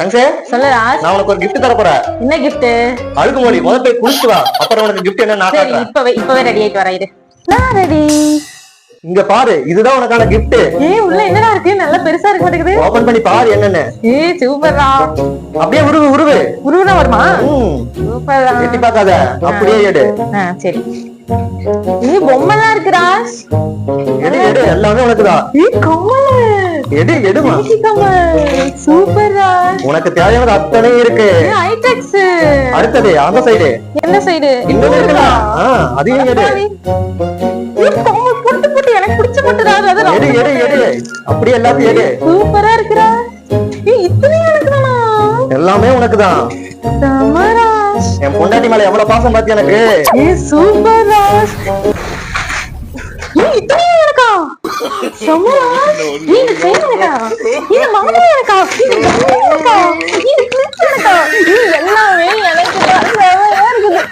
தங்கசே சொல்லு ராஜ். நான் உனக்கு ஒரு gift தர போறேன். என்ன gift? அழுக்கு மொழி முதல்ல போய் குளிச்சு வா, அப்புறம் உனக்கு gift என்ன நான் சரி, காட்டுறேன். இப்பவே ரெடி ஆயிட்டு வரேன். இரு, நான் ரெடி. இங்க பாரு, இதுதான் உனக்கான gift. உள்ள என்னடா இருக்கு? நல்லா பெருசா இருக்க மாட்டேங்குது. ஓபன் பண்ணி பாரு என்னன்னு. சூப்பர்ரா. அப்படியே உருவு உருவனா வருமா? சூப்பர்ரா. எட்டி பார்க்காத, அப்படியே எடு. சரி. பொம்மைலாம் இருக்கு ராஜ். எடு எல்லாமே உனக்குதான். கமல். எடுமா. சூப்பர் ராஜ். உனக்கு தேவையானது அத்தனை இருக்கு. ஐடெக்ஸ். அடுத்தது அந்த சைடு. என்ன சைடு? இன்னொரு இருக்குடா. அதையும் எடு. புட்டு எனக்கு பிடிச்ச புட்டு ராஜ். அது எடு. அப்படியே எல்லாத்தையும் எடு. சூப்பரா இருக்குடா. இத்தனை எனக்குதானா? எல்லாமே உனக்குதான். சமராஜ். என் பொண்டாட்டி மேல எவ்வளவு பாசம் பாத்தி எனக்கு. சூப்பர் ராஜ். இத்தனை எனக்கா? சமராஜ். இந்த செயின் எனக்கா? இந்த மாமா எனக்கா?